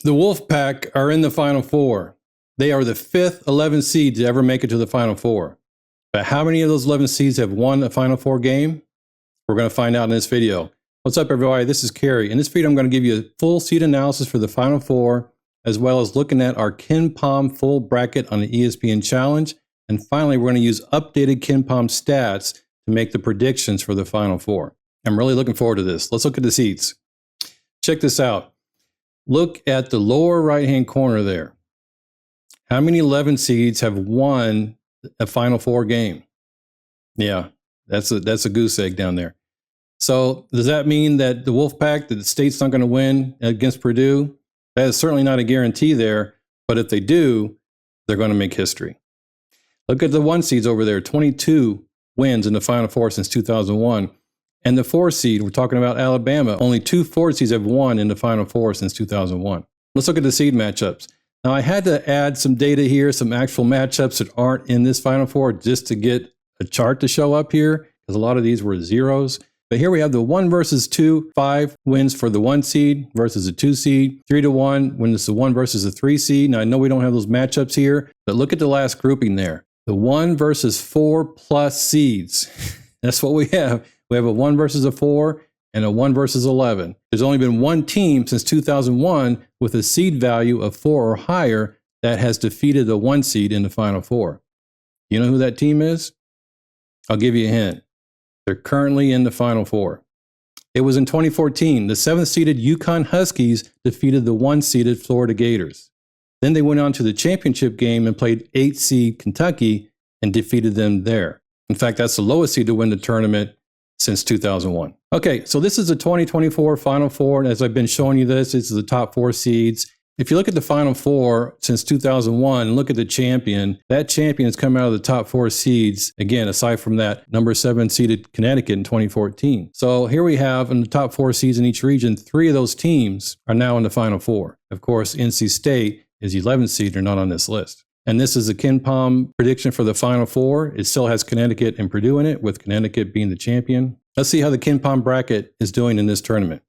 The Wolfpack are in the Final Four. They are the fifth 11 seed to ever make it to the Final Four. But how many of those 11 seeds have won a Final Four game? We're going to find out in this video. What's up, everybody? This is Kerry. In this video, I'm going to give you a full seed analysis for the Final Four, as well as looking at our KenPom full bracket on the ESPN Challenge. And finally, we're going to use updated KenPom stats to make the predictions for the Final Four. I'm really looking forward to this. Let's look at the seeds. Check this out. Look at the lower right-hand corner there. How many 11 seeds have won a Final Four game? Yeah, that's a goose egg down there. So does that mean that the Wolfpack, that the state's not going to win against Purdue? That is certainly not a guarantee there, but if they do, they're going to make history. Look at the 1 seeds over there, 22 wins in the Final Four since 2001. And the 4 seed, we're talking about Alabama, only 2 4 seeds have won in the Final Four since 2001. Let's look at the seed matchups. Now, I had to add some data here, some actual matchups that aren't in this Final Four just to get a chart to show up here, because a lot of these were zeros. But here we have the 1 versus 2, 5 wins for the 1 seed versus the 2 seed, 3-1 when it's the 1 versus the 3 seed. Now, I know we don't have those matchups here, but look at the last grouping there. The 1 versus 4 plus seeds. That's what we have. We have a 1 versus a 4 and a 1 versus 11. There's only been one team since 2001 with a seed value of 4 or higher that has defeated the 1 seed in the Final Four. You know who that team is? I'll give you a hint. They're currently in the Final Four. It was in 2014. The 7th seeded UConn Huskies defeated the 1 seeded Florida Gators. Then they went on to the championship game and played 8 seed Kentucky and defeated them there. In fact, that's the lowest seed to win the tournament since 2001. Okay, so this is the 2024 Final Four, and as I've been showing you this is the top 4 seeds. If you look at the Final Four since 2001 and look at the champion, that champion has come out of the top 4 seeds, again, aside from that number 7 seeded Connecticut in 2014. So here we have in the top 4 seeds in each region, 3 of those teams are now in the Final Four. Of course, NC State is 11th seed, they're not on this list. And this is a KenPom prediction for the Final Four. It still has Connecticut and Purdue in it, with Connecticut being the champion. Let's see how the KenPom bracket is doing in this tournament.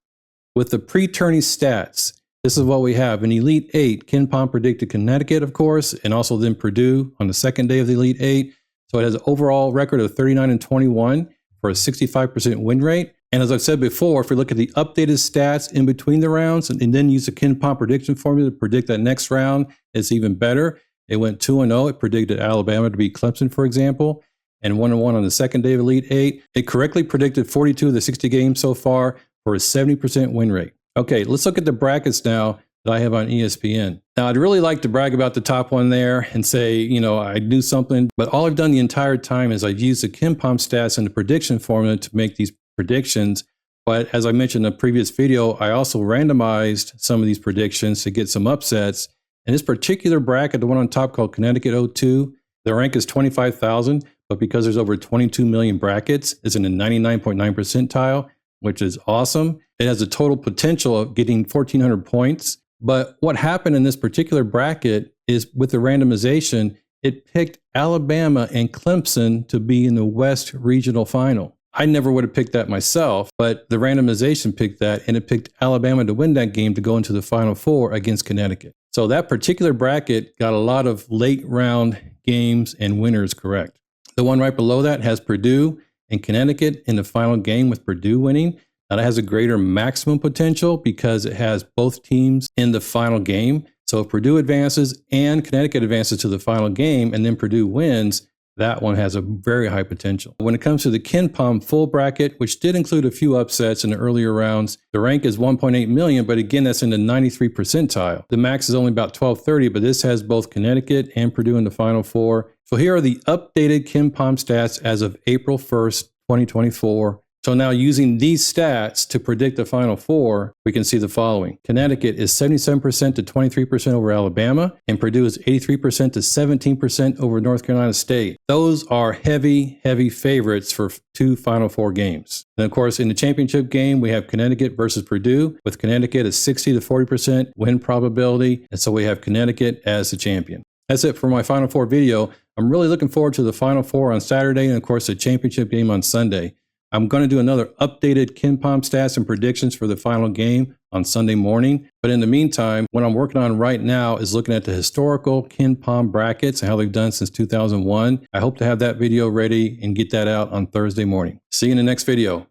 With the pre-tourney stats, this is what we have. In Elite 8, KenPom predicted Connecticut, of course, and also then Purdue on the second day of the Elite 8. So it has an overall record of 39-21 for a 65% win rate. And as I've said before, if we look at the updated stats in between the rounds and then use the KenPom prediction formula to predict that next round, it's even better. It went 2-0. It predicted Alabama to beat Clemson, for example, and 1-1 on the second day of Elite 8. It correctly predicted 42 of the 60 games so far for a 70% win rate. Okay, let's look at the brackets now that I have on ESPN. Now, I'd really like to brag about the top one there and say, you know, I knew something, but all I've done the entire time is I've used the KenPom stats and the prediction formula to make these predictions. But as I mentioned in a previous video, I also randomized some of these predictions to get some upsets. In this particular bracket, the one on top called Connecticut 02, the rank is 25,000, but because there's over 22 million brackets, it's in the 99.9 percentile, which is awesome. It has a total potential of getting 1,400 points. But what happened in this particular bracket is with the randomization, it picked Alabama and Clemson to be in the West Regional Final. I never would have picked that myself, but the randomization picked that, and it picked Alabama to win that game to go into the Final Four against Connecticut. So that particular bracket got a lot of late round games and winners correct. The one right below that has Purdue and Connecticut in the final game, with Purdue winning. Now that has a greater maximum potential because it has both teams in the final game. So if Purdue advances and Connecticut advances to the final game and then Purdue wins, that one has a very high potential. When it comes to the KenPom full bracket, which did include a few upsets in the earlier rounds, the rank is 1.8 million, but again, that's in the 93 percentile. The max is only about 1230, but this has both Connecticut and Purdue in the Final Four. So here are the updated KenPom stats as of April 1st, 2024. So now using these stats to predict the Final Four, we can see the following. Connecticut is 77% to 23% over Alabama, and Purdue is 83% to 17% over North Carolina State. Those are heavy, heavy favorites for 2 Final Four games. And of course, in the championship game, we have Connecticut versus Purdue, with Connecticut at 60 to 40% win probability, and so we have Connecticut as the champion. That's it for my Final Four video. I'm really looking forward to the Final Four on Saturday and, of course, the championship game on Sunday. I'm going to do another updated KenPom stats and predictions for the final game on Sunday morning. But in the meantime, what I'm working on right now is looking at the historical KenPom brackets and how they've done since 2001. I hope to have that video ready and get that out on Thursday morning. See you in the next video.